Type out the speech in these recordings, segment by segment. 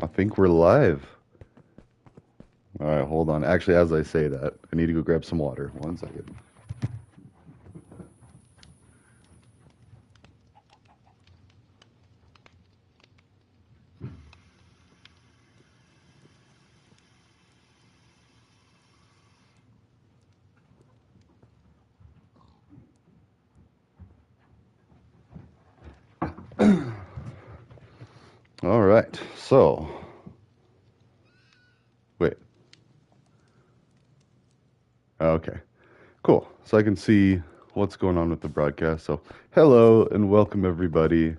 I think we're live. All right, hold on. Actually, as I say that, I need to go grab some water. 1 second. All right. So, wait. Okay. Cool. So I can see what's going on with the broadcast. So, hello and welcome everybody.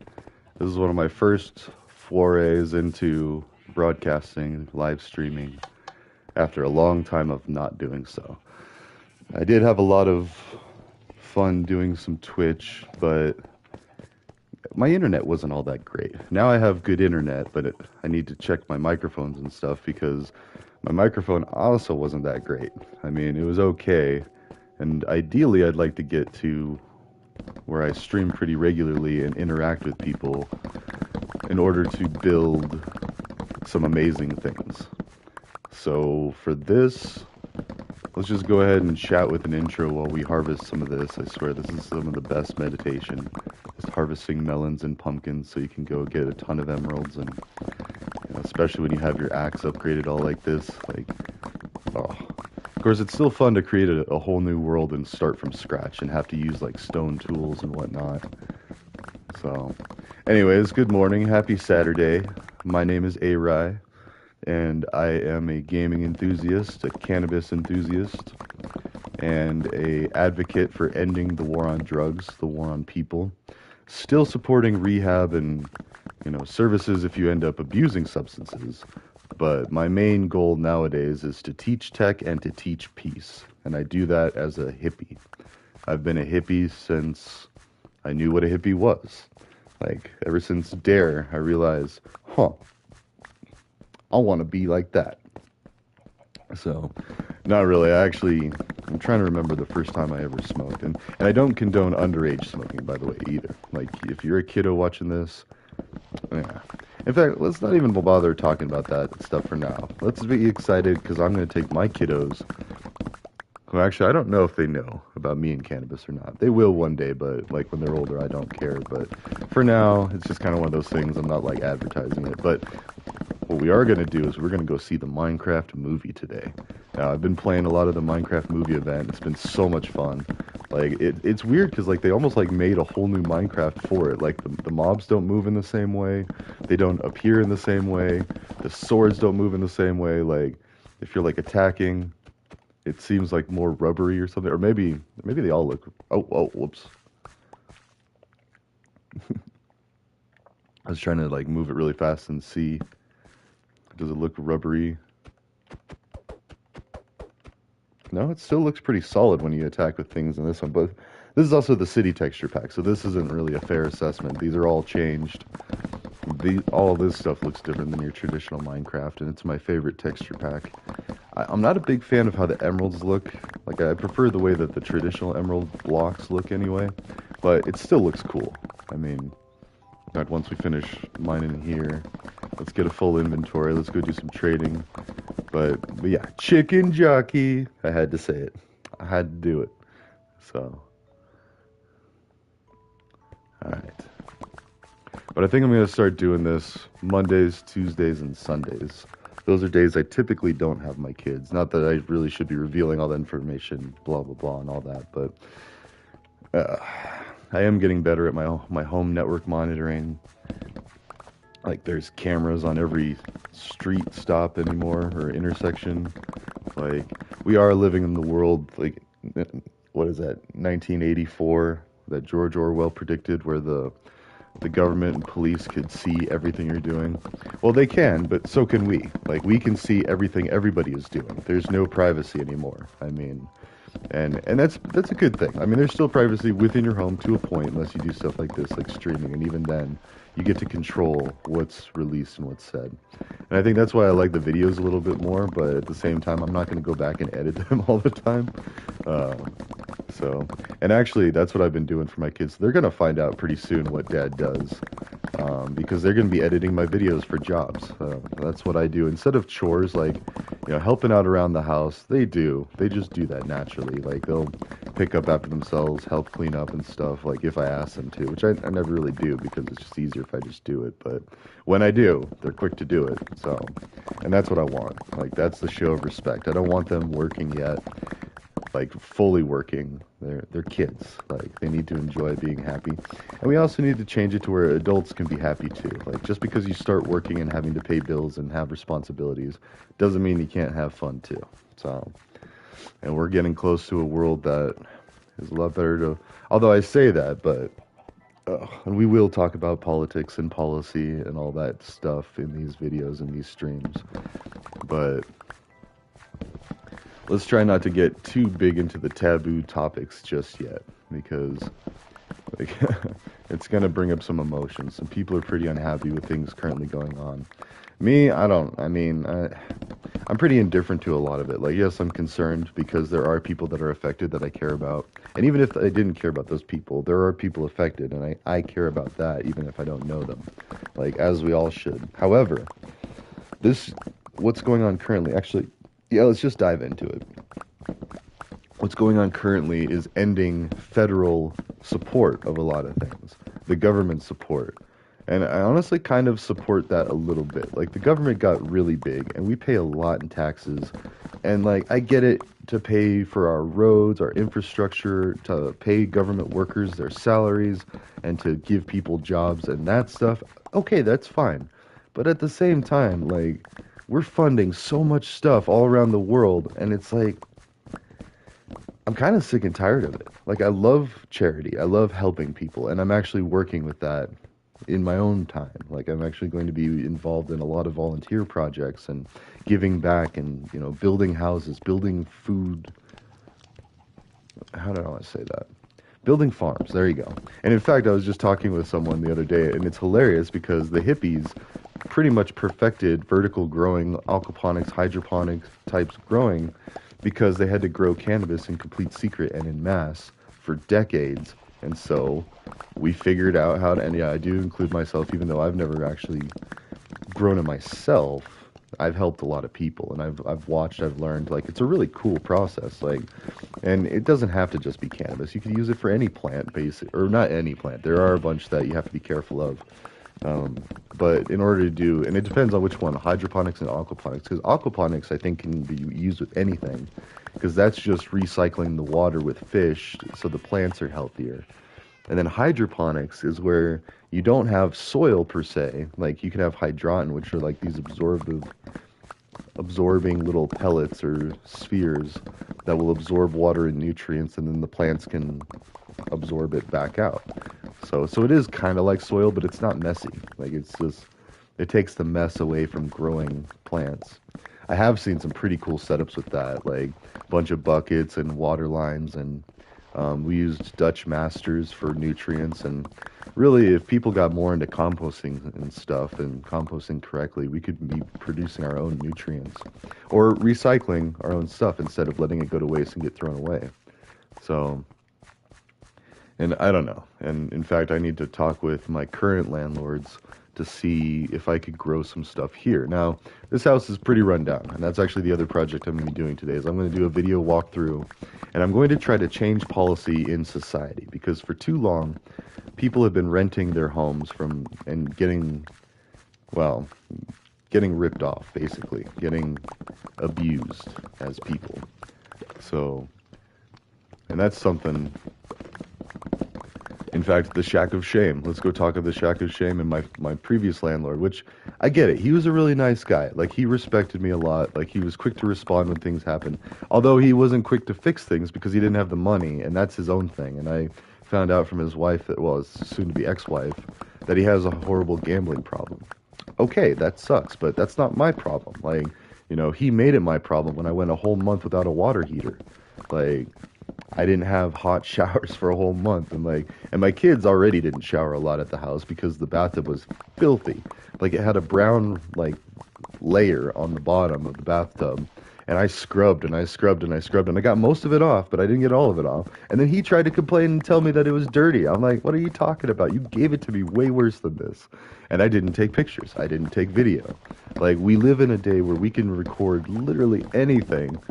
This is one of my first forays into broadcasting, live streaming after a long time of not doing so. I did have a lot of fun doing some Twitch, but my internet wasn't all that great. Now I have good internet, but I need to check my microphones and stuff because my microphone also wasn't that great. I mean, it was okay, and ideally I'd like to get to where I stream pretty regularly and interact with people in order to build some amazing things. So for this, let's just go ahead and chat with an intro while we harvest some of this. I swear this is some of the best meditation. Just harvesting melons and pumpkins so you can go get a ton of emeralds, and especially when you have your axe upgraded all like this. Oh. Of course, it's still fun to create a whole new world and start from scratch and have to use like stone tools and whatnot. So, anyways, good morning. Happy Saturday. My name is A-Rye, and I am a gaming enthusiast, a cannabis enthusiast, and a advocate for ending the war on drugs, the war on people. Still supporting rehab and, services if you end up abusing substances. But my main goal nowadays is to teach tech and to teach peace. And I do that as a hippie. I've been a hippie since I knew what a hippie was. Like, ever since Dare, I realized, I want to be like that. So, not really. I'm trying to remember the first time I ever smoked. And I don't condone underage smoking, by the way, either. Like, if you're a kiddo watching this, yeah. In fact, let's not even bother talking about that stuff for now. Let's be excited because I'm going to take my kiddos. Well, actually, I don't know if they know about me and cannabis or not. They will one day, but like when they're older, I don't care. But for now, it's just kind of one of those things. I'm not like advertising it. But what we are going to do is we're going to go see the Minecraft movie today. Now, I've been playing a lot of the Minecraft movie event. It's been so much fun. Like, it's weird because like they almost like made a whole new Minecraft for it. Like the mobs don't move in the same way. They don't appear in the same way. The swords don't move in the same way. Like if you're like attacking, it seems like more rubbery or something. Or maybe they all look. Oh, whoops. I was trying to like move it really fast and see. Does it look rubbery? No, it still looks pretty solid when you attack with things in this one. But this is also the city texture pack, so this isn't really a fair assessment. These are all changed. All of this stuff looks different than your traditional Minecraft, and it's my favorite texture pack. I'm not a big fan of how the emeralds look. Like, I prefer the way that the traditional emerald blocks look anyway, but it still looks cool. I mean, in fact, once we finish mining here, let's get a full inventory. Let's go do some trading. But yeah, chicken jockey. I had to say it. I had to do it. So, all right. But I think I'm going to start doing this Mondays, Tuesdays, and Sundays. Those are days I typically don't have my kids. Not that I really should be revealing all the information, blah, blah, blah, and all that. But I am getting better at my home network monitoring. Like, there's cameras on every street stop anymore, or intersection. Like, we are living in the world, like, what is that, 1984, that George Orwell predicted, where the government and police could see everything you're doing. Well, they can, but so can we. Like, we can see everything everybody is doing. There's no privacy anymore. I mean, and that's a good thing. I mean, there's still privacy within your home to a point, unless you do stuff like this, like streaming, and even then, you get to control what's released and what's said. And I think that's why I like the videos a little bit more, but at the same time, I'm not going to go back and edit them all the time. And actually, that's what I've been doing for my kids. They're going to find out pretty soon what Dad does. because they're going to be editing my videos for jobs. That's what I do. Instead of chores, like, helping out around the house, they just do that naturally. Like, they'll pick up after themselves, help clean up and stuff, like, if I ask them to, which I never really do because it's just easier if I just do it. But when I do, they're quick to do it. So, and that's what I want. Like, that's the show of respect. I don't want them working yet, like fully working. They're kids. Like, they need to enjoy being happy. And we also need to change it to where adults can be happy too. Like, just because you start working and having to pay bills and have responsibilities doesn't mean you can't have fun too. So, and we're getting close to a world that is a lot better to, although I say that, but and we will talk about politics and policy and all that stuff in these videos and these streams, but let's try not to get too big into the taboo topics just yet, because like, it's going to bring up some emotions. Some people are pretty unhappy with things currently going on. Me, I'm pretty indifferent to a lot of it. Like, yes, I'm concerned because there are people that are affected that I care about. And even if I didn't care about those people, there are people affected, and I care about that even if I don't know them. Like, as we all should. However, what's going on currently, actually, yeah, let's just dive into it. What's going on currently is ending federal support of a lot of things, the government support. And I honestly kind of support that a little bit. Like, the government got really big, and we pay a lot in taxes. And, like, I get it to pay for our roads, our infrastructure, to pay government workers their salaries, and to give people jobs and that stuff. Okay, that's fine. But at the same time, like, we're funding so much stuff all around the world, and it's like, I'm kind of sick and tired of it. Like, I love charity. I love helping people, and I'm actually working with that in my own time. Like, I'm actually going to be involved in a lot of volunteer projects and giving back and, building houses, building food. How do I want to say that? Building farms. There you go. And in fact, I was just talking with someone the other day, and it's hilarious because the hippies pretty much perfected vertical growing, aquaponics, hydroponics types growing because they had to grow cannabis in complete secret and in mass for decades. And so we figured out how to, and yeah, I do include myself, even though I've never actually grown it myself. I've helped a lot of people, and I've watched, I've learned, like, it's a really cool process, like, and it doesn't have to just be cannabis. You can use it for any plant, or not any plant. There are a bunch that you have to be careful of. But in order to do, and it depends on which one, hydroponics and aquaponics, because aquaponics, I think, can be used with anything, because that's just recycling the water with fish, so the plants are healthier. And then hydroponics is where you don't have soil per se. Like, you can have hydroton, which are like these absorbing little pellets or spheres that will absorb water and nutrients, and then the plants can absorb it back out. So it is kind of like soil, but it's not messy. Like, it takes the mess away from growing plants. I have seen some pretty cool setups with that, like a bunch of buckets and water lines, and we used Dutch Masters for nutrients. And really, if people got more into composting and stuff, and composting correctly, we could be producing our own nutrients or recycling our own stuff instead of letting it go to waste and get thrown away. So, and I don't know. And in fact, I need to talk with my current landlords to see if I could grow some stuff here. Now, this house is pretty run down, and that's actually the other project I'm going to be doing today. Is I'm going to do a video walkthrough, and I'm going to try to change policy in society, because for too long, people have been renting their homes from and getting ripped off, basically, getting abused as people. So, and that's something. In fact, the Shack of Shame. Let's go talk of the Shack of Shame and my previous landlord, which I get it. He was a really nice guy. Like, he respected me a lot. Like, he was quick to respond when things happened. Although he wasn't quick to fix things because he didn't have the money, and that's his own thing. And I found out from his wife, his soon-to-be ex-wife, that he has a horrible gambling problem. Okay, that sucks, but that's not my problem. Like, he made it my problem when I went a whole month without a water heater. Like, I didn't have hot showers for a whole month, and my kids already didn't shower a lot at the house because the bathtub was filthy. Like, it had a brown, like, layer on the bottom of the bathtub, And I scrubbed and I scrubbed and I scrubbed and I got most of it off, but I didn't get all of it off. And then he tried to complain and tell me that it was dirty. I'm like, what are you talking about? You gave it to me way worse than this. And I didn't take pictures. I didn't take video. Like, we live in a day where we can record literally anything.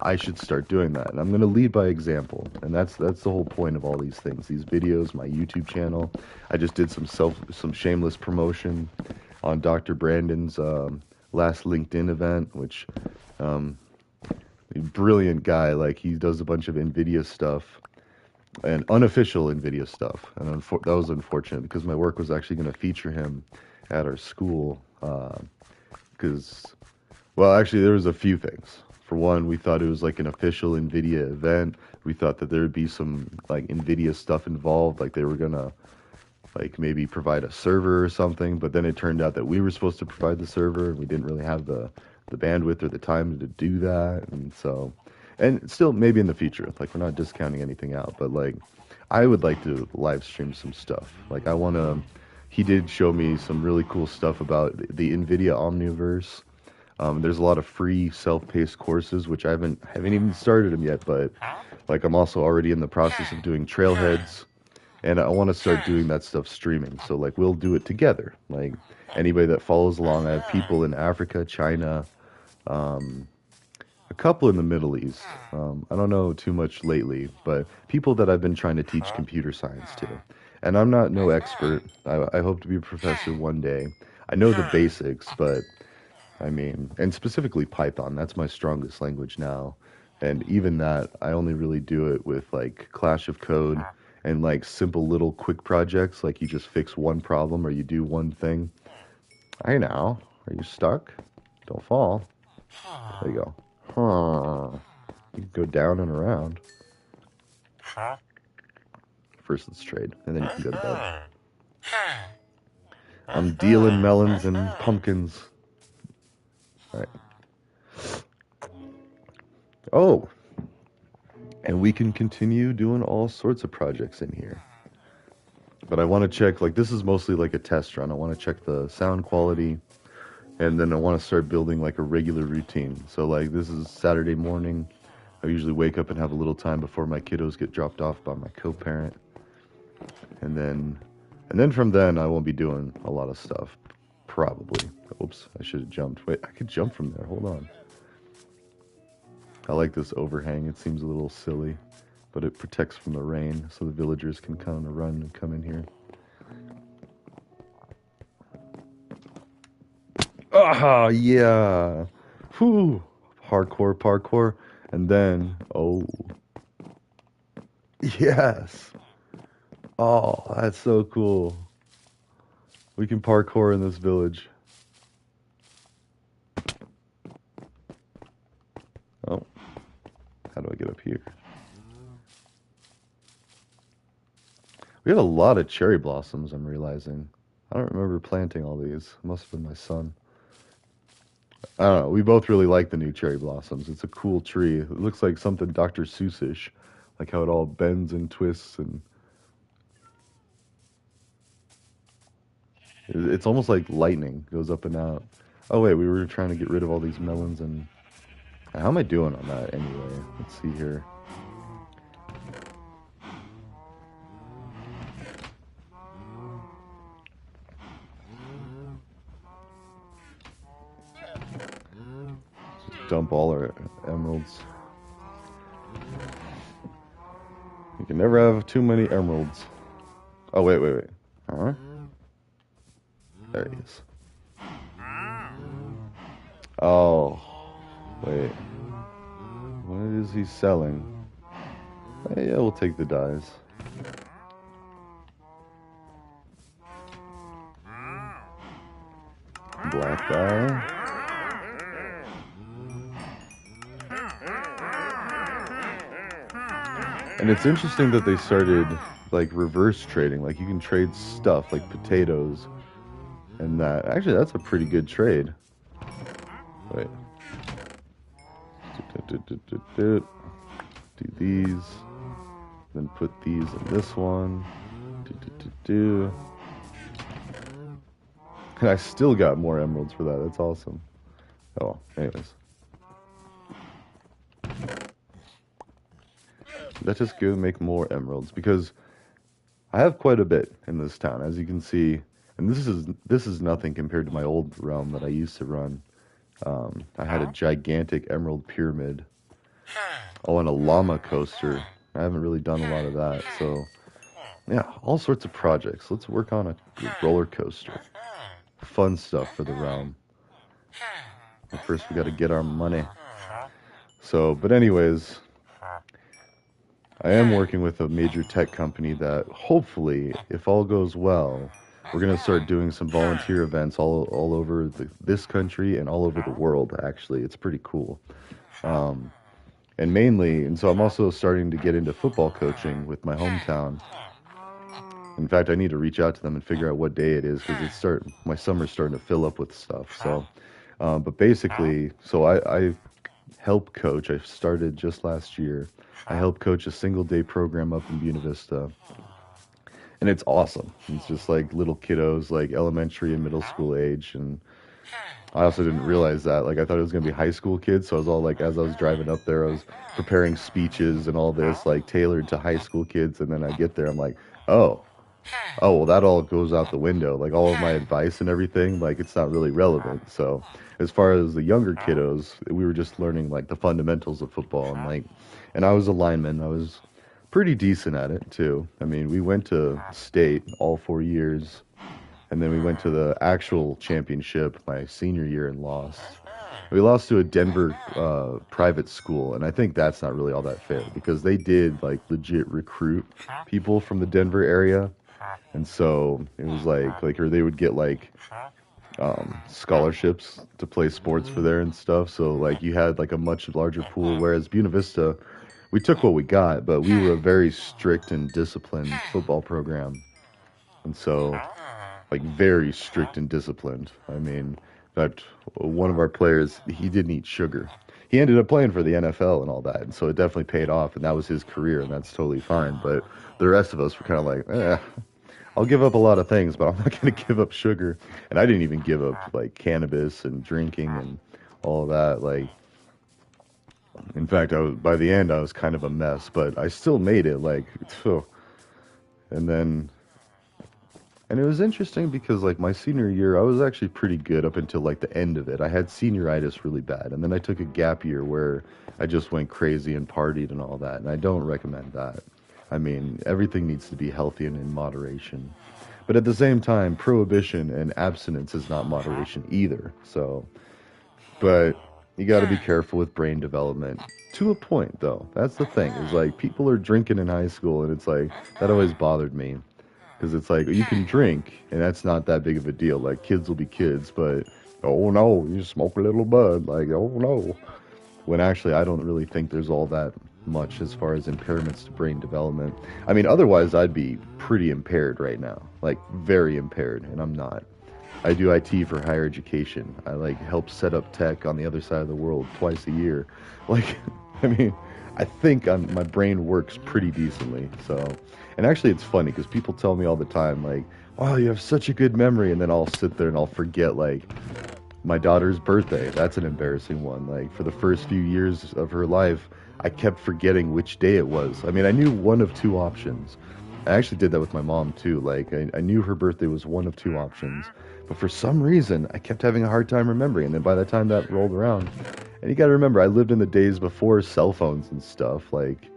I should start doing that. And I'm going to lead by example. And that's the whole point of all these things. These videos, my YouTube channel. I just did some shameless promotion on Dr. Brandon's last LinkedIn event, which brilliant guy. Like, he does a bunch of NVIDIA stuff and unofficial NVIDIA stuff. And that was unfortunate because my work was actually going to feature him at our school. Because, well, actually, there was a few things. For one, we thought it was like an official NVIDIA event. We thought that there would be some like NVIDIA stuff involved, like they were gonna like maybe provide a server or something. But then it turned out that we were supposed to provide the server, and we didn't really have the bandwidth or the time to do that. And so, and still maybe in the future, like we're not discounting anything out, but like I would like to live stream some stuff. Like I want to. He did show me some really cool stuff about the NVIDIA Omniverse. There's a lot of free self-paced courses, which I haven't even started them yet, but like I'm also already in the process of doing trailheads, and I want to start doing that stuff streaming. So like we'll do it together. Like anybody that follows along, I have people in Africa, China, a couple in the Middle East. I don't know too much lately, but people that I've been trying to teach computer science to. And I'm not no expert. I hope to be a professor one day. I know the basics, but I mean, and specifically Python, that's my strongest language now. And even that, I only really do it with like Clash of Code and like simple little quick projects, like you just fix one problem or you do one thing. Hey now, are you stuck? Don't fall. There you go. Huh. You can go down and around. First, let's trade, and then you can go to bed. I'm dealing melons and pumpkins. All right. Oh, and we can continue doing all sorts of projects in here. But I want to check, like, this is mostly like a test run. I want to check the sound quality, and then I want to start building like a regular routine. So, like, this is Saturday morning. I usually wake up and have a little time before my kiddos get dropped off by my co-parent. And then from then, I won't be doing a lot of stuff. Probably. Oops, I should have jumped. Wait, I could jump from there. Hold on. I like this overhang. It seems a little silly, but it protects from the rain, so the villagers can kind of run and come in here. Ah, yeah. Whew. Hardcore parkour. And then, oh. Yes. Oh, that's so cool. We can parkour in this village. Oh. How do I get up here? We have a lot of cherry blossoms, I'm realizing. I don't remember planting all these. It must have been my son. I don't know. We both really like the new cherry blossoms. It's a cool tree. It looks like something Dr. Seussish. Like how it all bends and twists and... It's almost like lightning goes up and out. Oh wait, we were trying to get rid of all these melons and... How am I doing on that anyway? Let's see here. Just dump all our emeralds. You can never have too many emeralds. Oh wait. Huh? There he is. Oh, wait. What is he selling? Hey, yeah, we'll take the dyes. Black dye. And it's interesting that they started like reverse trading. Like you can trade stuff like potatoes and that. Actually, that's a pretty good trade. Wait. Do these. Then put these in this one. And I still got more emeralds for that. That's awesome. Oh, anyways. let's just go make more emeralds because I have quite a bit in this town, as you can see. And this is nothing compared to my old realm that I used to run. I had a gigantic emerald pyramid. Oh, and a llama coaster. I haven't really done a lot of that, so yeah, all sorts of projects. Let's work on a roller coaster. Fun stuff for the realm. But first, we got to get our money. So, but anyways, I am working with a major tech company that hopefully, if all goes well, we're gonna start doing some volunteer events all over this country and all over the world. Actually, it's pretty cool. Um, and mainly, and so I'm also starting to get into football coaching with my hometown. In fact, I need to reach out to them and figure out what day it is because my summer's starting to fill up with stuff. So, but basically, so I help coach. I started just last year. I help coach a single day program up in Buena Vista, and it's awesome. It's just like little kiddos, like elementary and middle school age, and I also didn't realize that. Like I thought it was gonna be high school kids, so I was all like, as I was driving up there, I was preparing speeches and all this, like tailored to high school kids, and then I get there, I'm like, oh. Oh, well, that all goes out the window. Like all of my advice and everything, like it's not really relevant. So, as far as the younger kiddos, we were just learning like the fundamentals of football and I was a lineman. I was pretty decent at it too. I mean, we went to state all 4 years, and then we went to the actual championship my senior year and lost. We lost to a Denver private school, and I think that's not really all that fair because they did like legit recruit people from the Denver area, and so it was or they would get like scholarships to play sports for there and stuff. So like you had like a much larger pool. Whereas Buena Vista, we took what we got, but we were a very strict and disciplined football program, and so like very strict and disciplined. I mean, in fact, one of our players he didn't eat sugar. He ended up playing for the NFL and all that, and so it definitely paid off, and that was his career, and that's totally fine. But the rest of us were kind of like, I'll give up a lot of things, but I'm not going to give up sugar. And I didn't even give up like cannabis and drinking and all of that. Like, in fact, by the end I was kind of a mess, but I still made it. Like, so, and then, and it was interesting because like my senior year, I was actually pretty good up until like the end of it. I had senioritis really bad, and then I took a gap year where I just went crazy and partied and all that, and I don't recommend that. I mean, everything needs to be healthy and in moderation. But at the same time, prohibition and abstinence is not moderation either. So, but you got to be careful with brain development to a point, though. That's the thing. Is like people are drinking in high school, and it's like that always bothered me because it's like you can drink, and that's not that big of a deal. Like kids will be kids, but oh no, you smoke a little bud. Like oh no, when actually I don't really think there's all that much as far as impairments to brain development. I mean, otherwise I'd be pretty impaired right now, like very impaired, and I'm not. I do IT for higher education. I like help set up tech on the other side of the world twice a year. Like, I mean, I think my brain works pretty decently. So, and actually it's funny because people tell me all the time, like, wow, you have such a good memory, and then I'll sit there and I'll forget, like, my daughter's birthday. That's an embarrassing one. Like, for the first few years of her life, I kept forgetting which day it was. I mean, I knew one of two options. I actually did that with my mom too. Like, I knew her birthday was one of two options, but for some reason, I kept having a hard time remembering. And then by the time that rolled around, and you got to remember, I lived in the days before cell phones and stuff. Like,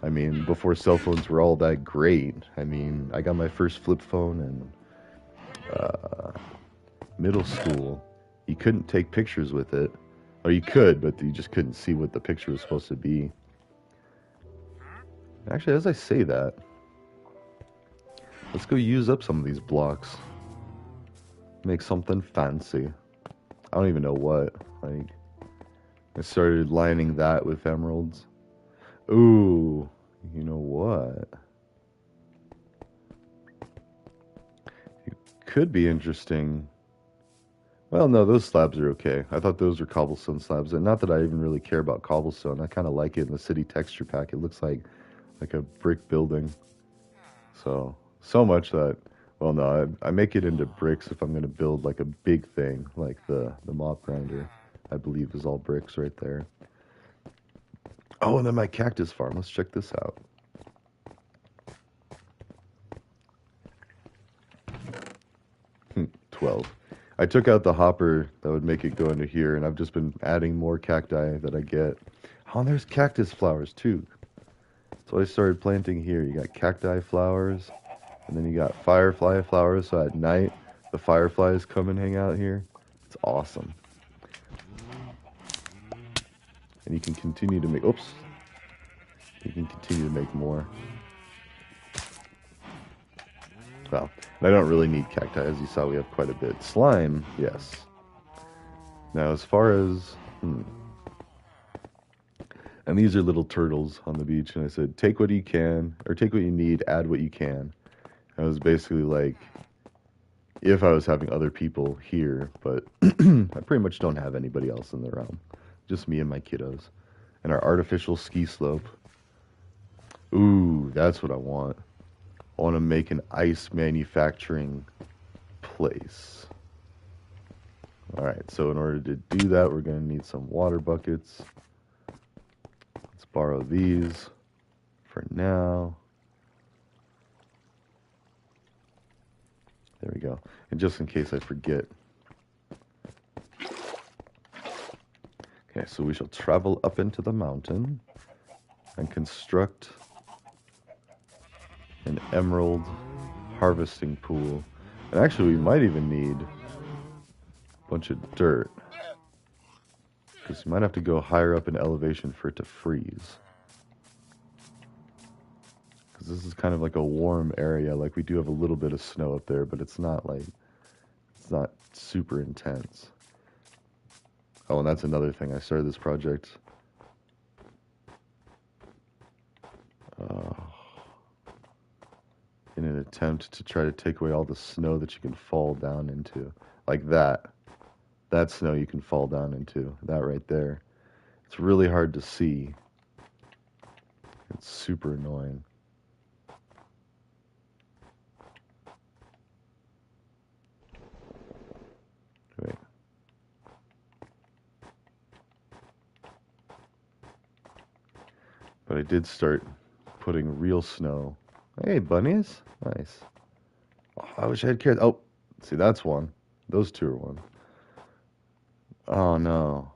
I mean, before cell phones were all that great. I mean, I got my first flip phone in middle school. You couldn't take pictures with it. Or you could, but you just couldn't see what the picture was supposed to be. Actually, as I say that, let's go use up some of these blocks. Make something fancy. I don't even know what. Like, I started lining that with emeralds. Ooh, you know what? It could be interesting. Well, no, those slabs are okay. I thought those were cobblestone slabs, and not that I even really care about cobblestone. I kind of like it in the city texture pack. It looks like a brick building. So much that, well, no, I make it into bricks if I'm going to build like a big thing, like the mop grinder, I believe is all bricks right there. Oh, and then my cactus farm. Let's check this out. Hmm, 12. I took out the hopper that would make it go into here, and I've just been adding more cacti that I get. Oh, and there's cactus flowers too. So I started planting here. You got cacti flowers, and then you got firefly flowers. So at night, the fireflies come and hang out here. It's awesome. And you can continue to make, oops, you can continue to make more. Well, and I don't really need cacti. As you saw, we have quite a bit. Slime, yes. Now, as far as, and these are little turtles on the beach, and I said, take what you can, or take what you need, add what you can. I was basically like, if I was having other people here, but I pretty much don't have anybody else in the realm. Just me and my kiddos. And our artificial ski slope. Ooh, that's what I want. I want to make an ice manufacturing place. Alright, so in order to do that, we're going to need some water buckets. Let's borrow these for now. There we go. And just in case I forget. Okay, so we shall travel up into the mountain and construct an emerald harvesting pool. And actually, we might even need a bunch of dirt. Because you might have to go higher up in elevation for it to freeze. Because this is kind of like a warm area. Like, we do have a little bit of snow up there, but it's not like, it's not super intense. Oh, and that's another thing. I started this project. In an attempt to try to take away all the snow that you can fall down into. Like that. That snow you can fall down into. That right there. It's really hard to see. It's super annoying. Wait. But I did start putting real snow. Hey, bunnies. Nice. Oh, I wish I had carrots. Oh, see, that's one. Those two are one. Oh, no.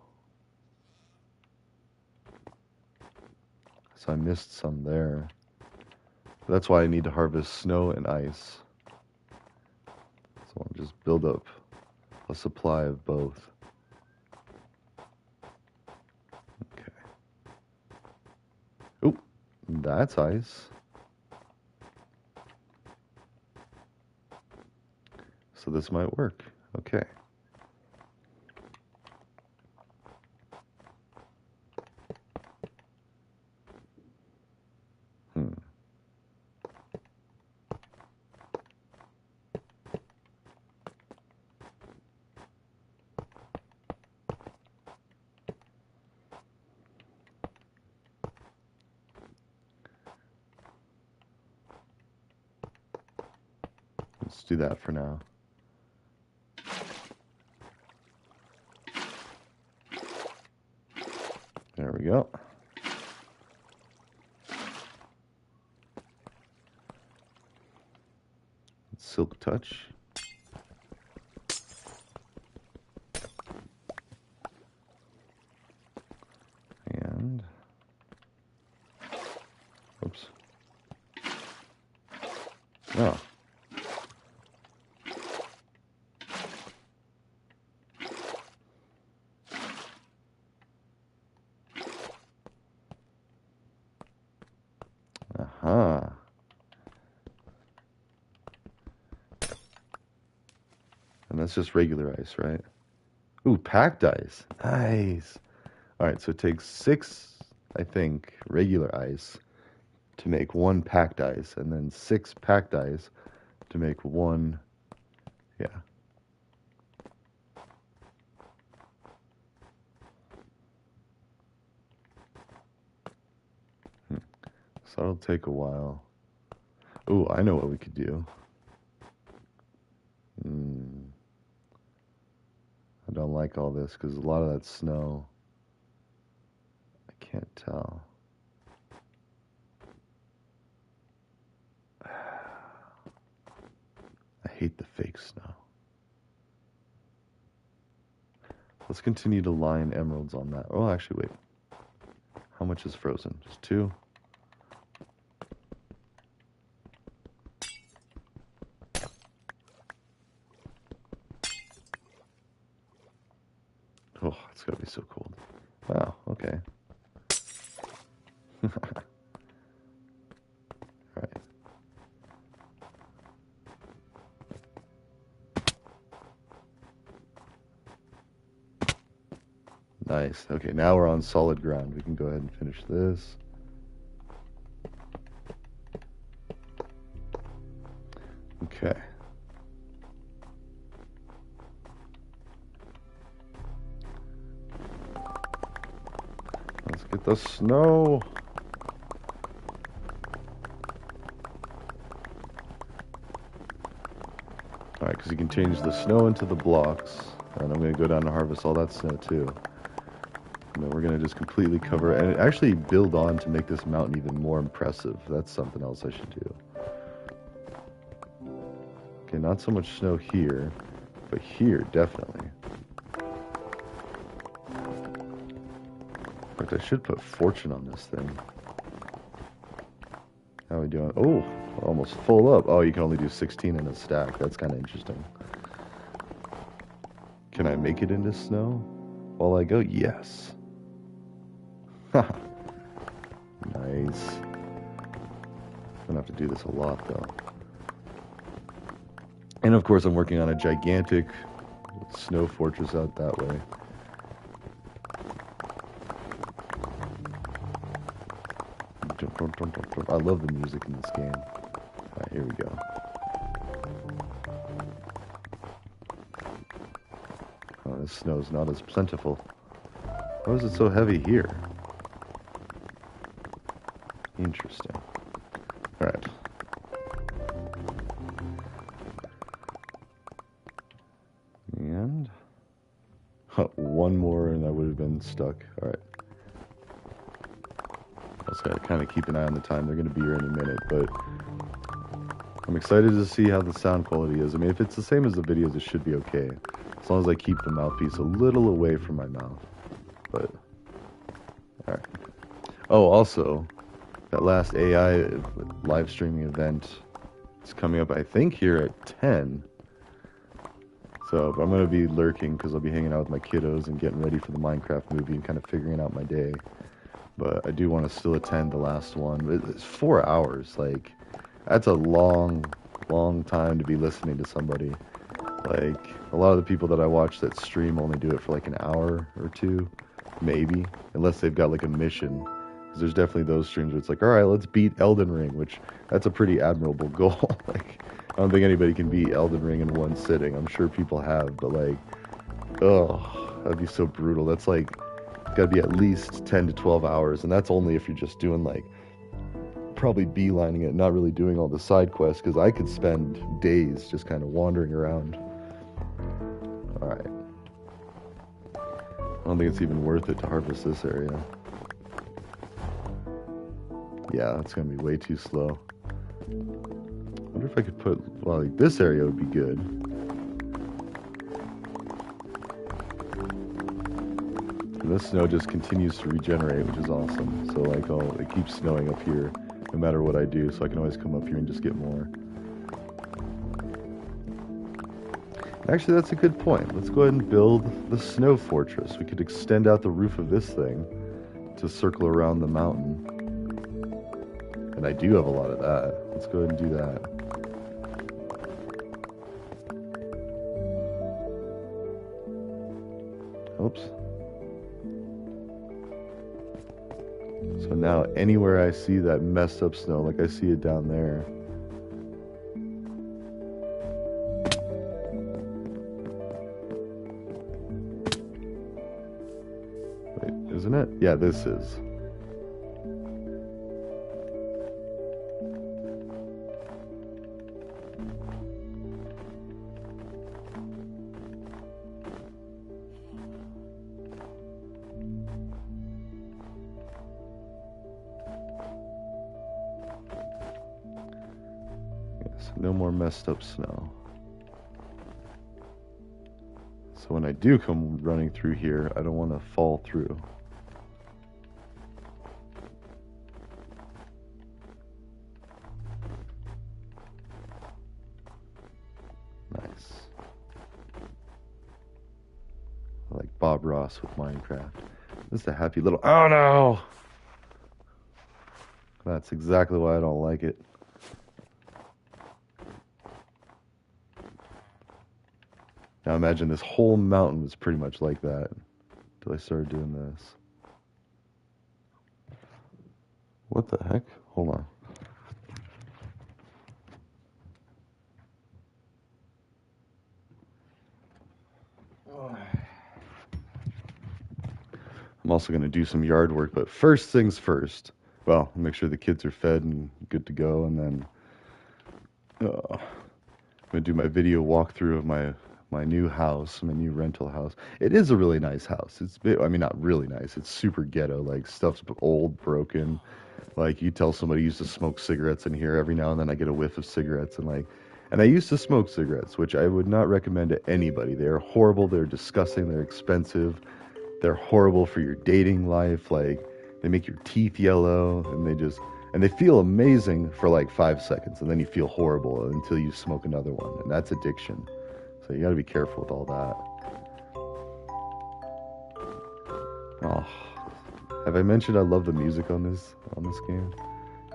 So I missed some there. That's why I need to harvest snow and ice. So I'll just build up a supply of both. Okay. Oop, that's ice. So this might work. Okay. Let's do that for now. There we go. Silk touch. And oops. Oh. Aha. And that's just regular ice, right? Ooh, packed ice. Nice. All right, so it takes 6, I think, regular ice to make 1 packed ice, and then 6 packed ice to make 1, yeah. So that'll take a while. Ooh, I know what we could do. I don't like all this because a lot of that snow, I can't tell. hate the fake snow. Let's continue to line emeralds on that. Oh, actually, wait. How much is frozen? Just 2? Oh, it's gotta be so cold. Wow, okay. Alright. Nice. Okay, now we're on solid ground. We can go ahead and finish this. Okay. Let's get the snow. Alright, because you can change the snow into the blocks. And I'm going to go down and harvest all that snow too. And then we're going to just completely cover it. And actually build on to make this mountain even more impressive. That's something else I should do. Okay, not so much snow here. But here, definitely. In fact, I should put fortune on this thing. How are we doing? Oh, almost full up. Oh, you can only do 16 in a stack. That's kind of interesting. Can I make it into snow while I go? Yes. Haha. Nice. I'm gonna have to do this a lot, though. And of course, I'm working on a gigantic snow fortress out that way. I love the music in this game. Alright, here we go. Oh, this snow's not as plentiful. Why is it so heavy here? Interesting. Alright. And... one more and I would have been stuck. Alright. I just gotta kind of keep an eye on the time. They're gonna be here any minute, but I'm excited to see how the sound quality is. I mean, if it's the same as the videos, it should be okay. As long as I keep the mouthpiece a little away from my mouth. But, alright. Oh, also, that last AI live streaming event is coming up, I think, here at 10. So I'm going to be lurking because I'll be hanging out with my kiddos and getting ready for the Minecraft movie and kind of figuring out my day. But I do want to still attend the last one. It's 4 hours. Like, that's a long, long time to be listening to somebody. Like, a lot of the people that I watch that stream only do it for like an hour or 2, maybe. Unless they've got like a mission. Because there's definitely those streams where it's like, alright, let's beat Elden Ring. Which, that's a pretty admirable goal. Like, I don't think anybody can beat Elden Ring in one sitting. I'm sure people have, but like, oh, that'd be so brutal. That's like, gotta be at least 10 to 12 hours, and that's only if you're just doing like, probably beelining it, not really doing all the side quests, because I could spend days just kind of wandering around. Alright. I don't think it's even worth it to harvest this area. Yeah, that's gonna be way too slow. I wonder if I could put, well, like this area would be good. And this snow just continues to regenerate, which is awesome. So like, it keeps snowing up here no matter what I do, so I can always come up here and just get more. Actually, that's a good point. Let's go ahead and build the snow fortress. We could extend out the roof of this thing to circle around the mountain. And I do have a lot of that. Let's go ahead and do that. Oops. So now anywhere I see that messed up snow, like I see it down there. Wait, isn't it? Yeah, this is. No more messed up snow. So when I do come running through here, I don't want to fall through. Nice. Like Bob Ross with Minecraft. This is a happy little... Oh no! That's exactly why I don't like it. Now imagine this whole mountain was pretty much like that until I started doing this. What the heck? Hold on. I'm also going to do some yard work, but first things first. Well, make sure the kids are fed and good to go, and then I'm going to do my video walkthrough of my new house, my new rental house. It is a really nice house. I mean, not really nice. It's super ghetto. Like, stuff's old, broken. Like, you tell somebody used to smoke cigarettes in here. Every now and then I get a whiff of cigarettes, and I used to smoke cigarettes, which I would not recommend to anybody. They are horrible. They're disgusting. They're expensive. They're horrible for your dating life. Like, they make your teeth yellow, and they feel amazing for like 5 seconds, and then you feel horrible until you smoke another one, and that's addiction. So you got to be careful with all that. Oh, have I mentioned I love the music on this game?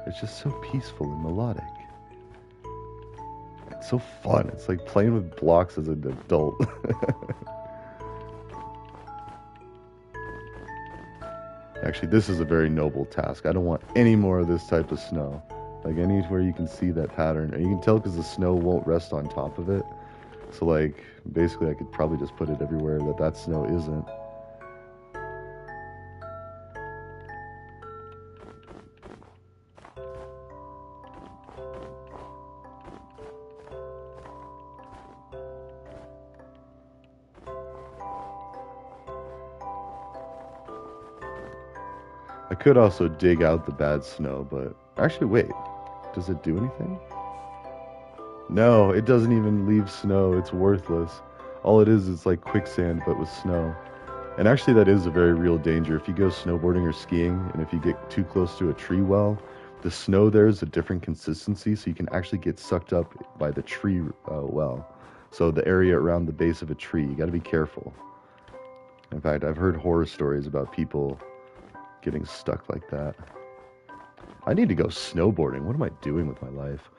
It's just so peaceful and melodic. It's so fun. It's like playing with blocks as an adult. Actually, this is a very noble task. I don't want any more of this type of snow. Like, anywhere you can see that pattern. And you can tell because the snow won't rest on top of it. So, like, basically I could probably just put it everywhere that snow isn't. I could also dig out the bad snow, but... Actually, wait. Does it do anything? No, it doesn't even leave snow. It's worthless. All it is like quicksand, but with snow. And actually, that is a very real danger. If you go snowboarding or skiing, and if you get too close to a tree well, the snow there is a different consistency, so you can actually get sucked up by the tree well. So the area around the base of a tree, you got to be careful. In fact, I've heard horror stories about people getting stuck like that. I need to go snowboarding. What am I doing with my life?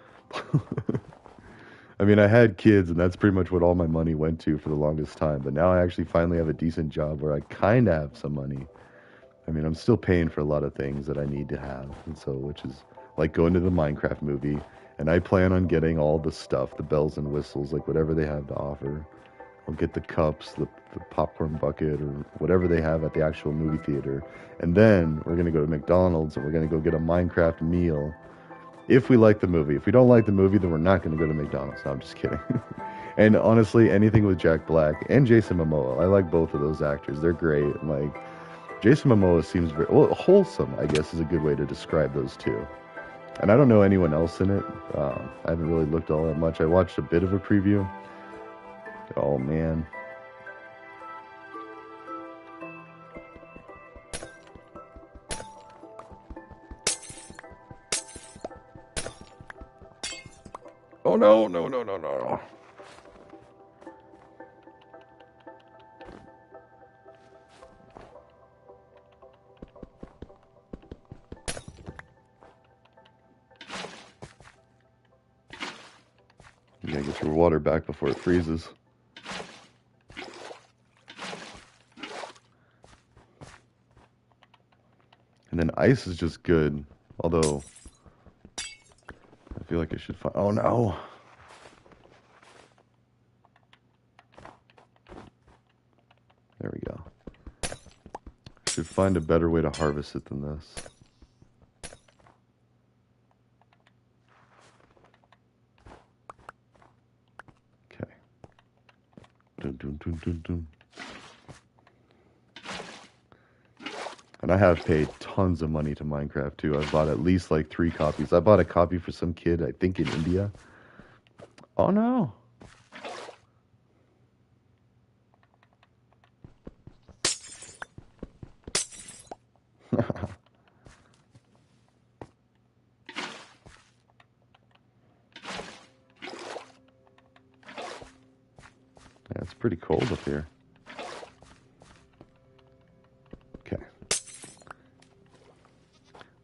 I mean, I had kids, and that's pretty much what all my money went to for the longest time. But now I actually finally have a decent job where I kind of have some money. I mean, I'm still paying for a lot of things that I need to have, and so, which is like going to the Minecraft movie. And I plan on getting all the stuff, the bells and whistles, like whatever they have to offer. I'll get the cups, the popcorn bucket, or whatever they have at the actual movie theater. And then we're going to go to McDonald's, and we're going to go get a Minecraft meal. If we like the movie. If we don't like the movie, then we're not going to go to McDonald's. No, I'm just kidding. And honestly, anything with Jack Black and Jason Momoa. I like both of those actors. They're great. Like, Jason Momoa seems very... Well, wholesome, I guess, is a good way to describe those two. And I don't know anyone else in it. I haven't really looked all that much. I watched a bit of a preview. Oh, man. Oh, no, no, no, no, no. You gotta get your water back before it freezes. And then ice is just good, although I feel like I should find... Oh, no. There we go. I should find a better way to harvest it than this. Okay. Dun, dun, dun, dun, dun. And I have paid tons of money to Minecraft, too. I've bought at least, like, 3 copies. I bought a copy for some kid, I think in India. Oh, no. pretty cold up here. Okay.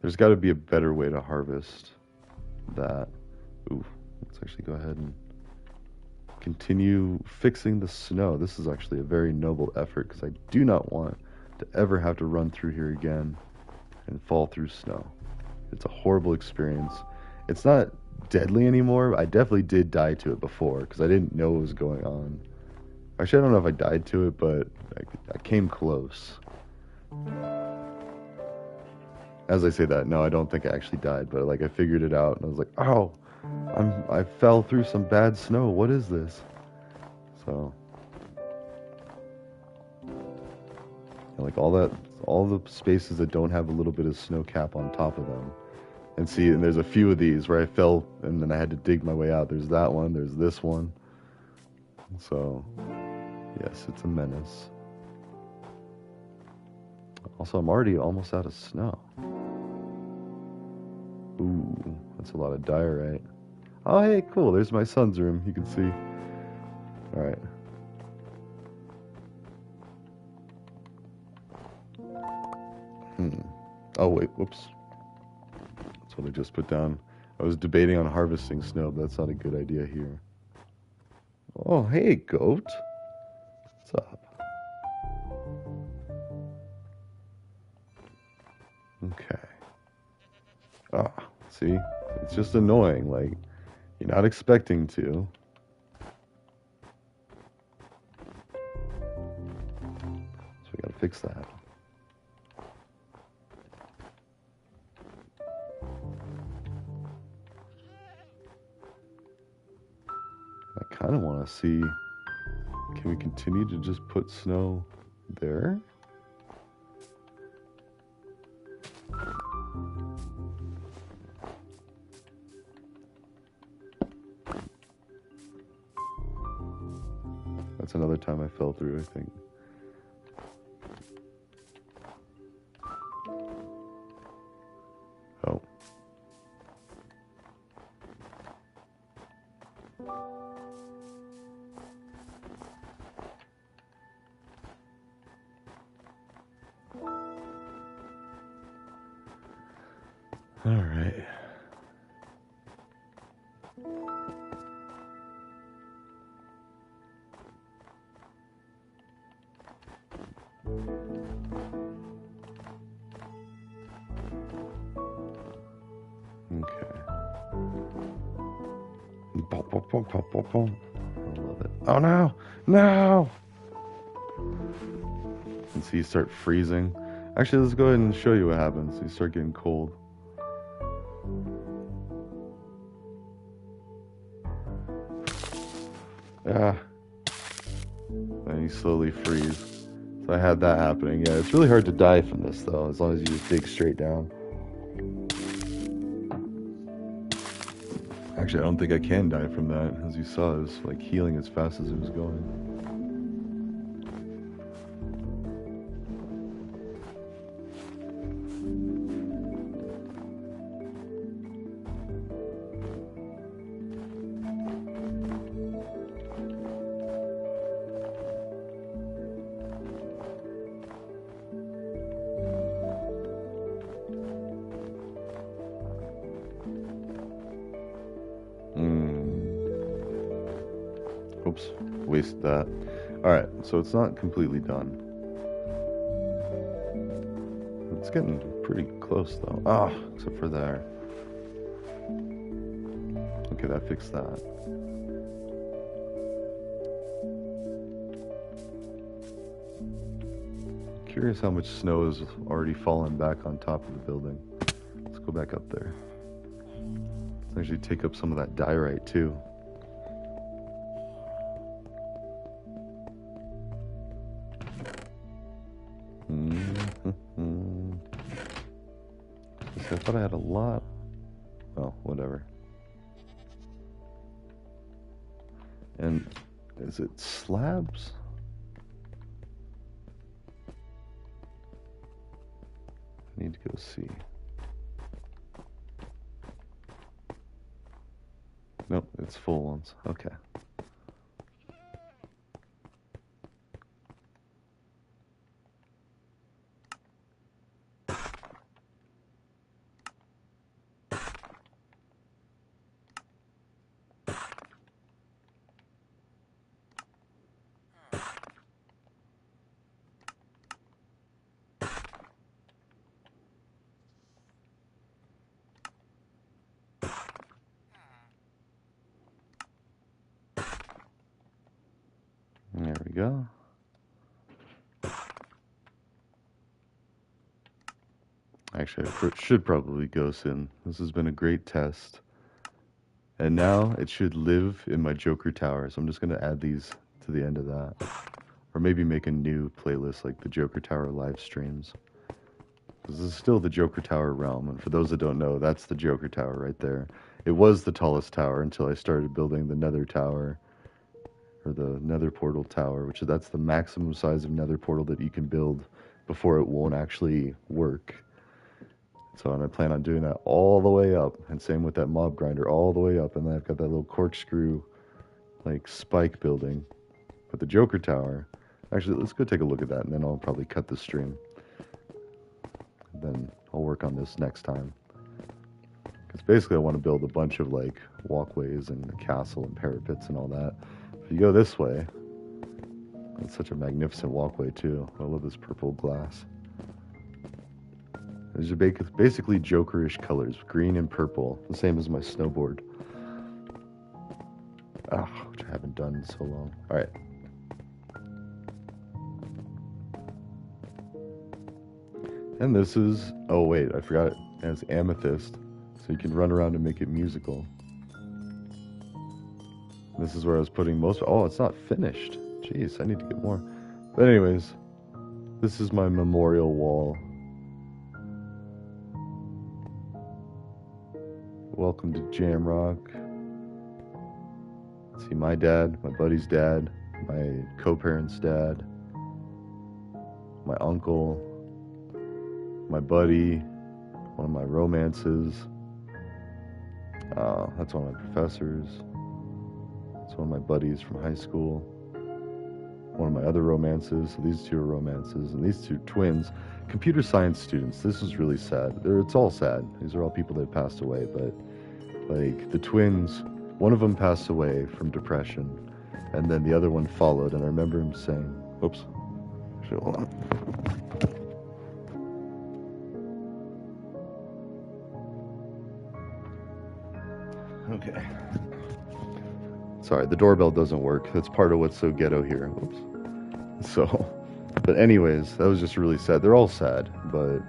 There's got to be a better way to harvest that. Ooh, let's actually go ahead and continue fixing the snow. This is actually a very noble effort because I do not want to ever have to run through here again and fall through snow. It's a horrible experience. It's not deadly anymore. I definitely did die to it before because I didn't know what was going on. Actually, I don't know if I died to it, but I came close. As I say that, no, I don't think I actually died, but like I figured it out and I was like, oh, I fell through some bad snow. What is this? So, like all the spaces that don't have a little bit of snow cap on top of them. And see, and there's a few of these where I fell and then I had to dig my way out. There's that one, there's this one. So, yes, it's a menace. Also, I'm already almost out of snow. Ooh, that's a lot of diorite. Oh, hey, cool. There's my son's room. You can see. All right. Oh, wait. Whoops. That's what I just put down. I was debating on harvesting snow, but that's not a good idea here. Oh, hey, goat. What's up? Okay. Ah, see? It's just annoying. Like, you're not expecting to. So we gotta fix that. I kind of want to see, can we continue to just put snow there? That's another time I fell through, I think. Oh. All right. Okay. Pop, pop, pop, pop, pop, pop. I love it. Oh no! No! And see you start freezing. Actually, let's go ahead and show you what happens. You start getting cold. Ah. And you slowly freeze. So I had that happening. Yeah, it's really hard to die from this though, as long as you just dig straight down. Actually, I don't think I can die from that. As you saw, it was like healing as fast as it was going. Oops, waste that. Alright, so it's not completely done. It's getting pretty close though. Ah, except for there. Okay, that fixed that. Curious how much snow has already fallen back on top of the building. Let's go back up there. Let's actually take up some of that diorite too. I thought I had a lot. Well, whatever. And is it slabs? I need to go see. Nope, it's full ones. Okay. go. Actually, I should probably go soon. This has been a great test. And now it should live in my Joker Tower. So I'm just going to add these to the end of that. Or maybe make a new playlist like the Joker Tower live streams. This is still the Joker Tower realm. And for those that don't know, that's the Joker Tower right there. It was the tallest tower until I started building the Nether Tower. Or the Nether Portal Tower, which that's the maximum size of Nether Portal that you can build before it won't actually work. So, and I plan on doing that all the way up, and same with that mob grinder, all the way up, and then I've got that little corkscrew, like, spike building. But the Joker Tower, actually, let's go take a look at that, and then I'll probably cut the stream. And then I'll work on this next time. Because basically I want to build a bunch of, like, walkways and a castle and parapets and all that. If you go this way, it's such a magnificent walkway, too. I love this purple glass. These are basically Jokerish colors, green and purple, the same as my snowboard. Which I haven't done in so long. Alright. And this is, oh wait, I forgot it. And it's amethyst, so you can run around and make it musical. This is where I was putting most, oh, it's not finished. Jeez, I need to get more. But anyways, this is my memorial wall. Welcome to Jamrock. See my dad, my buddy's dad, my co-parents' dad, my uncle, my buddy, one of my romances. That's one of my professors. That's one of my buddies from high school. One of my other romances. So these two are romances, and these two twins, computer science students. This is really sad. It's all sad. These are all people that passed away, but like the twins, one of them passed away from depression, and then the other one followed. And I remember him saying, "Oops, hold on." Okay. Sorry, the doorbell doesn't work. That's part of what's so ghetto here. Oops. So, but anyways, that was just really sad. They're all sad, but...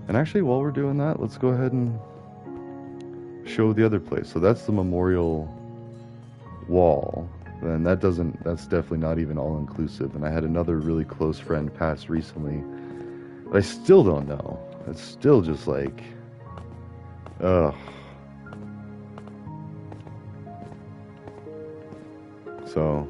And actually, while we're doing that, let's go ahead and show the other place. So that's the memorial wall. And that's definitely not even all-inclusive. And I had another really close friend pass recently. But I still don't know. It's still just like... Ugh. So...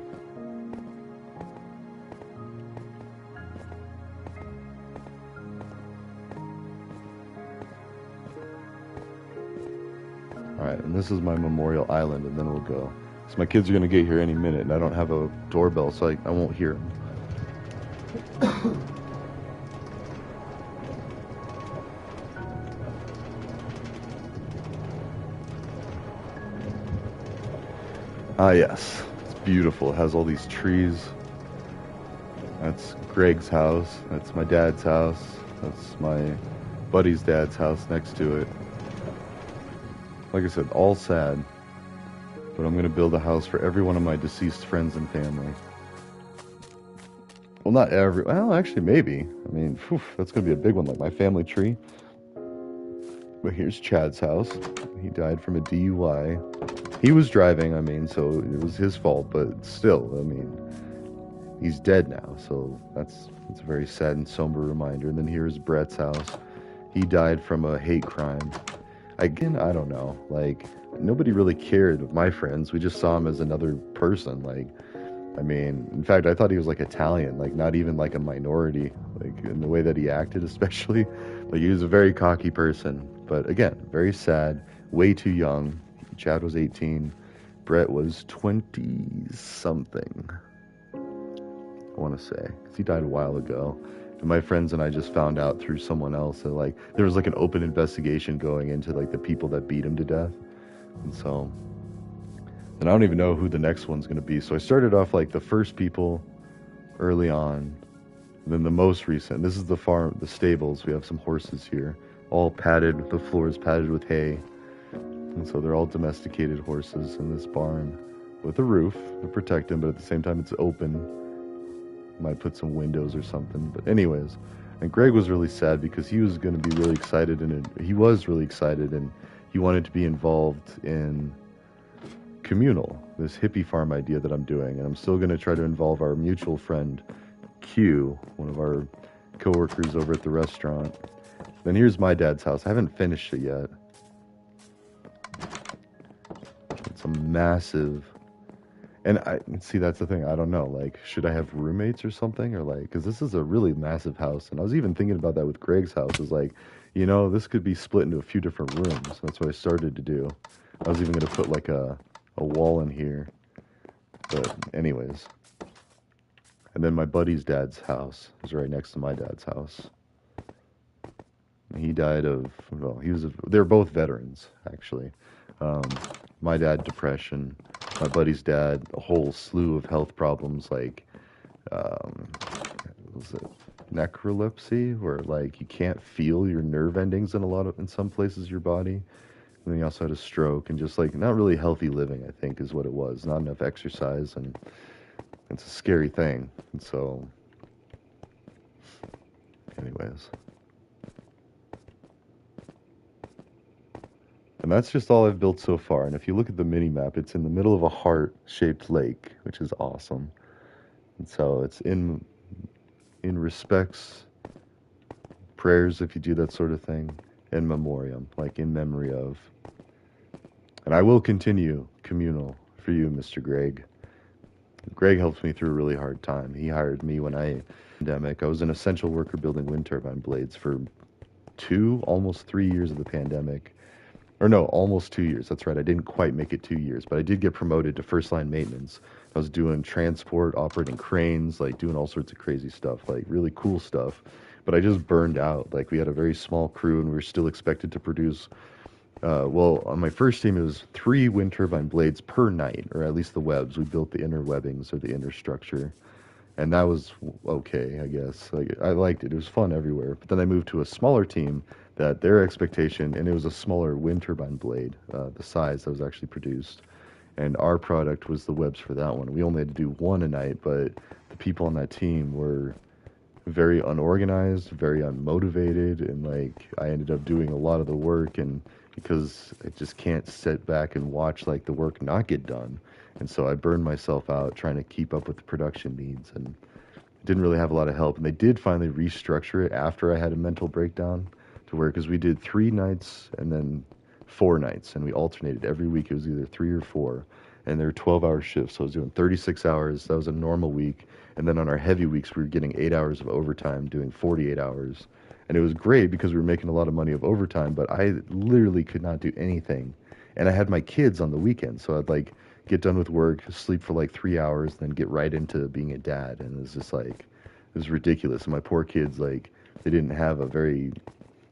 Alright, and this is my memorial island, and then we'll go. So my kids are going to get here any minute, and I don't have a doorbell, so I won't hear them. Ah, yes. It's beautiful. It has all these trees. That's Greg's house. That's my dad's house. That's my buddy's dad's house next to it. Like I said, all sad. But I'm going to build a house for every one of my deceased friends and family. Well, not every... Well, actually, maybe. I mean, that's going to be a big one, like my family tree. But here's Chad's house. He died from a DUI. He was driving, I mean, so it was his fault. But still, I mean, he's dead now. So it's a very sad and somber reminder. And then here's Brett's house. He died from a hate crime. Again, I don't know. Like, nobody really cared of my friends. We just saw him as another person. Like, I mean, in fact, I thought he was like Italian, like not even like a minority, like in the way that he acted, especially. Like, he was a very cocky person. But again, very sad, way too young. Chad was 18. Brett was 20-something, I want to say, because he died a while ago. And my friends and I just found out through someone else that, like, there was like an open investigation going into like the people that beat him to death. And so, and I don't even know who the next one's going to be. So I started off like the first people early on, and then the most recent. This is the farm, the stables. We have some horses here, all padded. The floor is padded with hay. And so they're all domesticated horses in this barn. with a roof to protect him, but at the same time it's open. Might put some windows or something. But anyways, and Greg was really sad because he was going to be really excited, and he was really excited, and he wanted to be involved in communal, this hippie farm idea that I'm doing. And I'm still going to try to involve our mutual friend Q, one of our coworkers over at the restaurant. Then here's my dad's house. I haven't finished it yet. It's a massive, and I see that's the thing. I don't know. Like, should I have roommates or something, or like, because this is a really massive house, and I was even thinking about that with Greg's house. Is like, this could be split into a few different rooms. That's what I started to do. I was even going to put like a wall in here, but anyways. And then my buddy's dad's house is right next to my dad's house. He died of, well, they're both veterans, actually. My dad, depression. My buddy's dad, a whole slew of health problems, like, was it necrolepsy, where, like, you can't feel your nerve endings in some places of your body. And then he also had a stroke, and just, like, not really healthy living, I think, is what it was. Not enough exercise, and it's a scary thing. And so, anyways. And that's just all I've built so far. And if you look at the mini map, it's in the middle of a heart-shaped lake, which is awesome. And so it's in respects, prayers, if you do that sort of thing, in memoriam, like in memory of. And I will continue communal for you, Mr. Greg. Greg helped me through a really hard time. He hired me when pandemic. I was an essential worker building wind turbine blades for almost 3 years of the pandemic. Or no, almost 2 years. That's right. I didn't quite make it 2 years, but I did get promoted to first line maintenance. I was doing transport, operating cranes, like doing all sorts of crazy stuff, like really cool stuff. But I just burned out. Like, we had a very small crew, and we were still expected to produce. Well, on my first team, it was 3 wind turbine blades per night, or at least the webs. We built the inner webbings, or the inner structure. And that was okay, I guess. Like, I liked it. It was fun everywhere. But then I moved to a smaller team that their expectation, and it was a smaller wind turbine blade, the size that was actually produced. And our product was the webs for that one. We only had to do 1 a night, but the people on that team were very unorganized, very unmotivated, and like, I ended up doing a lot of the work, and because I just can't sit back and watch like the work not get done. And so I burned myself out trying to keep up with the production needs, and didn't really have a lot of help. And they did finally restructure it after I had a mental breakdown, to where, because we did 3 nights and then 4 nights, and we alternated every week. It was either 3 or 4, and they were 12-hour shifts. So I was doing 36 hours. That was a normal week. And then on our heavy weeks, we were getting 8 hours of overtime, doing 48 hours. And it was great because we were making a lot of money of overtime, but I literally could not do anything. And I had my kids on the weekend, so I'd like get done with work, sleep for like 3 hours, then get right into being a dad. And it was just like, it was ridiculous. And my poor kids, like, they didn't have a very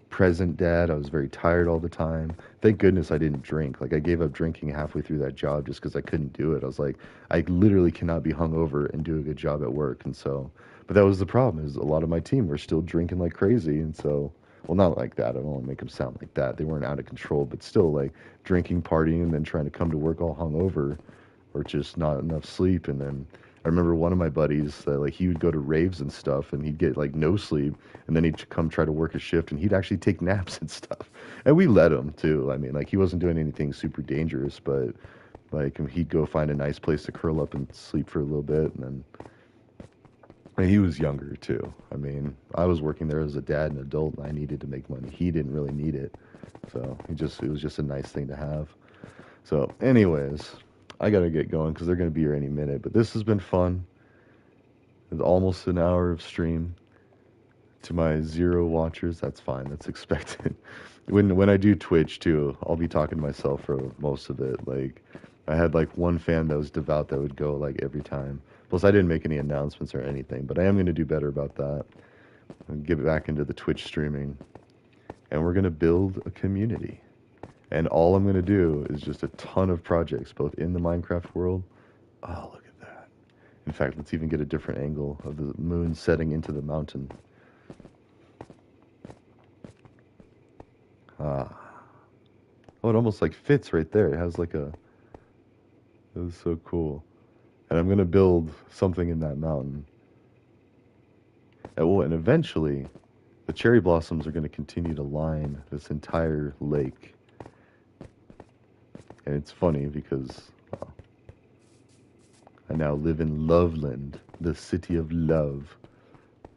present dad. I was very tired all the time. Thank goodness I didn't drink. Like, I gave up drinking halfway through that job just because I couldn't do it. I was like, I literally cannot be hungover and do a good job at work. And so, but that was the problem, is a lot of my team were still drinking like crazy. And so, well, not like that. I don't want to make them sound like that. They weren't out of control, but still, like, drinking, partying, and then trying to come to work all hungover, or just not enough sleep. And then I remember one of my buddies that, like, he would go to raves and stuff, and he'd get like no sleep, and then he'd come try to work a shift, and he'd actually take naps and stuff. And we let him too. I mean, like, he wasn't doing anything super dangerous, but like, he'd go find a nice place to curl up and sleep for a little bit, and then. And he was younger too. I mean, I was working there as a dad and adult, and I needed to make money. He didn't really need it, so it was just a nice thing to have. So, anyways, I gotta get going because they're gonna be here any minute. But this has been fun. It's almost an hour of stream. To my 0 watchers, that's fine. That's expected. When I do Twitch too, I'll be talking to myself for most of it. Like, I had like one fan that was devout that would go like every time. Plus, I didn't make any announcements or anything, but I am going to do better about that and get back into the Twitch streaming. And we're going to build a community. And all I'm going to do is just a ton of projects, both in the Minecraft world. Oh, look at that. In fact, let's even get a different angle of the moon setting into the mountain. Ah. Oh, it almost like fits right there. It has like a It was so cool. And I'm gonna build something in that mountain. And eventually, the cherry blossoms are gonna continue to line this entire lake. And it's funny because I now live in Loveland, the city of love.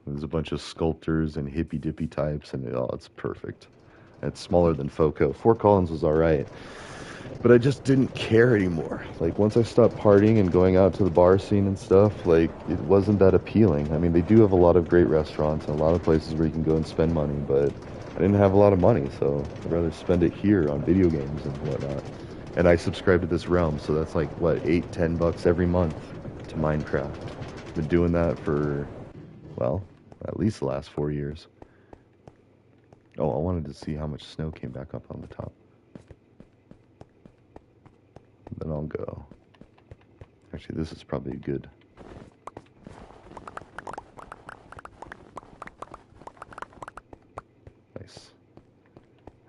There's a bunch of sculptors and hippy dippy types, and it's perfect. It's smaller than Foco. Fort Collins was all right, but I just didn't care anymore. Like once I stopped partying and going out to the bar scene and stuff, like it wasn't that appealing. I mean, they do have a lot of great restaurants and a lot of places where you can go and spend money, but I didn't have a lot of money, so I'd rather spend it here on video games and whatnot. And I subscribe to this realm, so that's like what, $8-10 every month to Minecraft. Been doing that for, well, at least the last 4 years. Oh, I wanted to see how much snow came back up on the top. Then I'll go. Actually, this is probably good. Nice.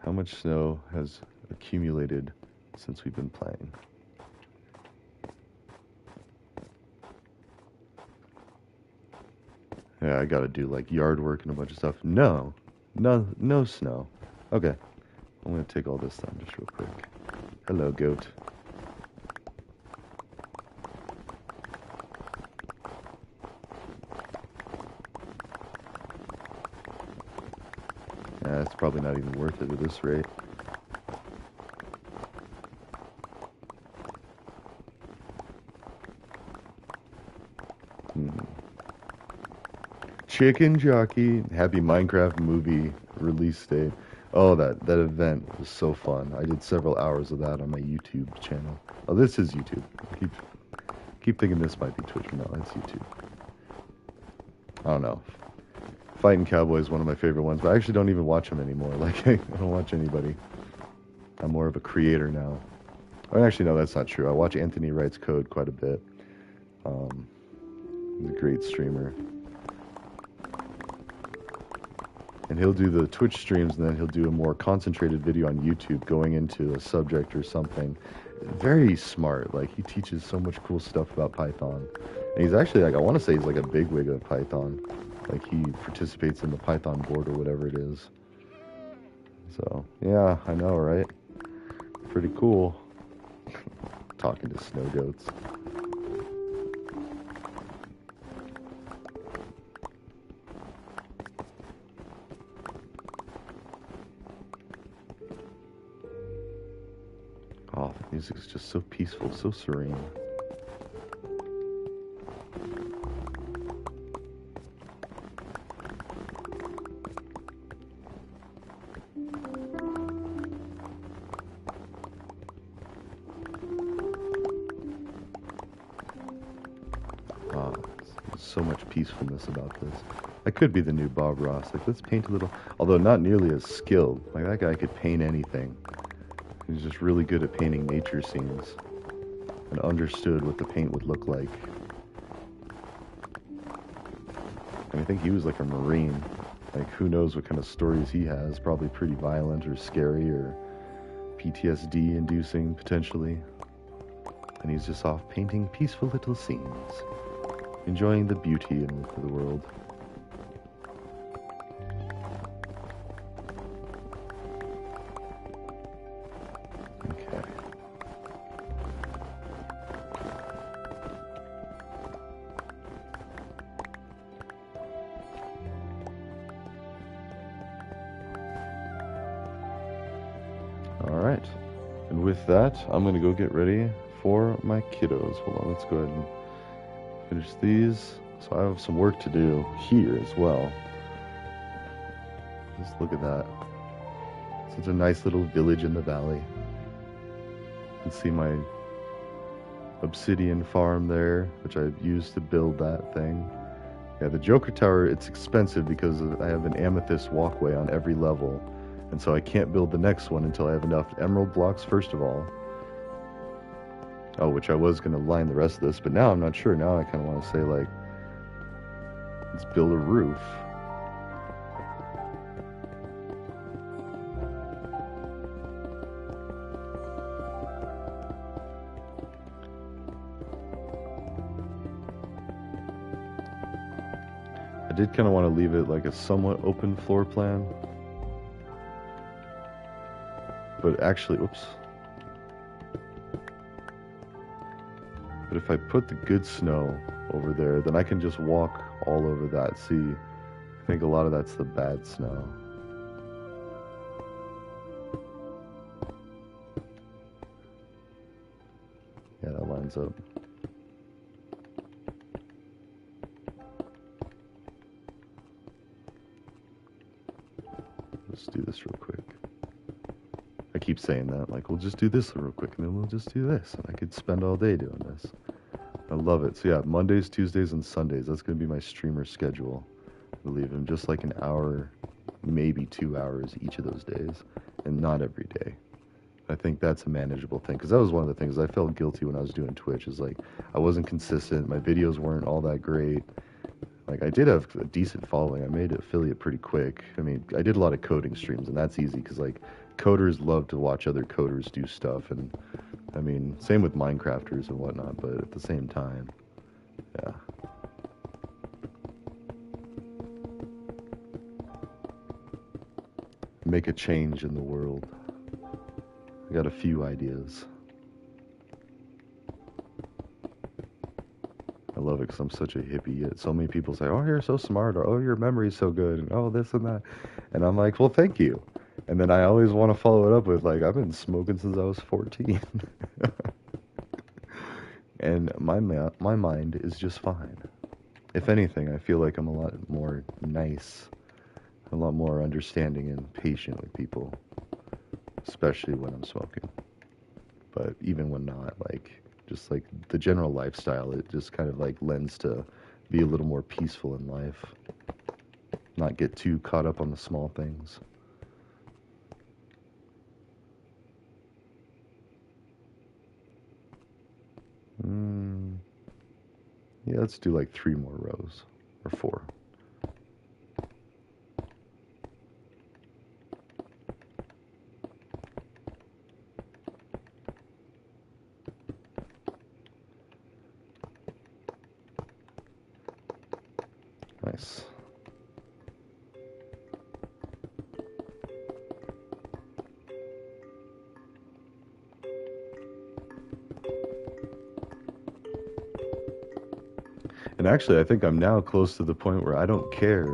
How much snow has accumulated since we've been playing? Yeah, I gotta do like yard work and a bunch of stuff. No snow. Okay, I'm gonna take all this down just real quick. Hello, goat. Yeah, it's probably not even worth it at this rate. Chicken Jockey, happy Minecraft movie release date. Oh, that event was so fun. I did several hours of that on my YouTube channel. Oh, this is YouTube. Keep thinking this might be Twitch, but no, it's YouTube. I don't know. Fighting Cowboy is one of my favorite ones, but I actually don't even watch them anymore. Like, I don't watch anybody. I'm more of a creator now. Oh, actually, no, that's not true. I watch Anthony Writes Code quite a bit. He's a great streamer. And he'll do the Twitch streams, and then he'll do a more concentrated video on YouTube going into a subject or something. Very smart. Like, he teaches so much cool stuff about Python. And he's actually, like, I want to say he's like a bigwig of Python. Like, he participates in the Python board or whatever it is. So, yeah, I know, right? Pretty cool. Talking to snow goats. Oh, the music is just so peaceful, so serene. Oh, there's so much peacefulness about this. I could be the new Bob Ross. Like, let's paint a little, although not nearly as skilled. Like, that guy could paint anything. He's just really good at painting nature scenes and understood what the paint would look like. And I think he was like a Marine. Like, who knows what kind of stories he has. Probably pretty violent or scary or PTSD inducing, potentially. And he's just off painting peaceful little scenes, enjoying the beauty in the world. Alright, and with that, I'm going to go get ready for my kiddos. Hold on, let's go ahead and finish these. So I have some work to do here as well. Just look at that. Such a nice little village in the valley. You can see my obsidian farm there, which I've used to build that thing. Yeah, the Joker Tower, it's expensive because I have an amethyst walkway on every level. And so I can't build the next one until I have enough emerald blocks, first of all. Oh, which I was going to line the rest of this, but now I'm not sure. Now I kind of want to say, like, let's build a roof. did kind of want to leave it like a somewhat open floor plan. But actually, oops. But if I put the good snow over there, then I can just walk all over that. See, I think a lot of that's the bad snow. Yeah, that lines up. Let's do this real quick. I keep saying that, like, we'll just do this real quick, and then we'll just do this. And I could spend all day doing this. I love it. So yeah, Mondays, Tuesdays, and Sundays. That's going to be my streamer schedule. I believe in just like an hour, maybe 2 hours each of those days, and not every day. I think that's a manageable thing, because that was one of the things I felt guilty when I was doing Twitch, is like I wasn't consistent. My videos weren't all that great. Like, I did have a decent following. I made affiliate pretty quick. I mean, I did a lot of coding streams, and that's easy because, like, coders love to watch other coders do stuff. And, I mean, same with Minecrafters and whatnot, but at the same time, yeah. Make a change in the world. I got a few ideas. I love it because I'm such a hippie. Yet so many people say, "Oh, you're so smart," or "Oh, your memory's so good," and "Oh, this and that," and I'm like, "Well, thank you." And then I always want to follow it up with, like, "I've been smoking since I was 14," and my mind is just fine. If anything, I feel like I'm a lot more nice, a lot more understanding and patient with people, especially when I'm smoking. But even when not, like, just like the general lifestyle, it just kind of like lends to be a little more peaceful in life, not get too caught up on the small things. Yeah, let's do like 3 more rows, or 4. Nice. And actually, I think I'm now close to the point where I don't care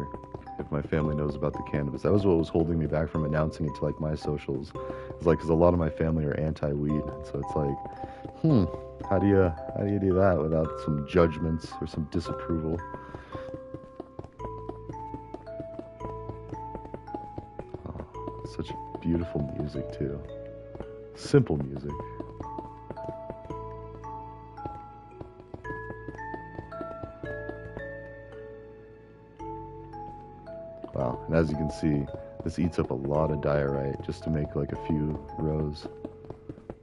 if my family knows about the cannabis. That was what was holding me back from announcing it to like my socials. It's like, because a lot of my family are anti-weed, so it's like, how do you do that without some judgments or some disapproval? Oh, such beautiful music too. Simple music. Wow, and as you can see, this eats up a lot of diorite just to make like a few rows.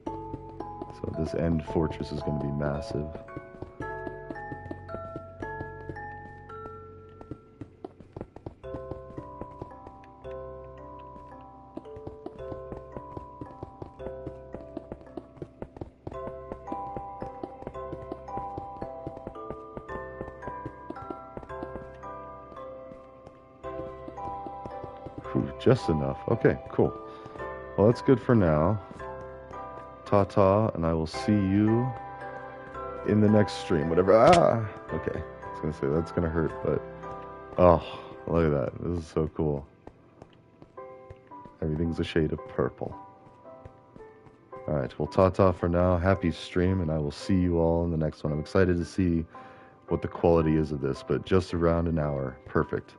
So this end fortress is going to be massive. Whew, just enough. Okay, cool. Well, that's good for now. Ta-ta, and I will see you in the next stream. Whatever. Okay. I was going to say, that's going to hurt, but... Oh, look at that. This is so cool. Everything's a shade of purple. Alright, well, ta-ta for now. Happy stream, and I will see you all in the next one. I'm excited to see what the quality is of this, but just around an hour. Perfect.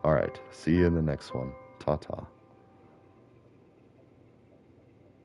Alright, see you in the next one. Ta-ta.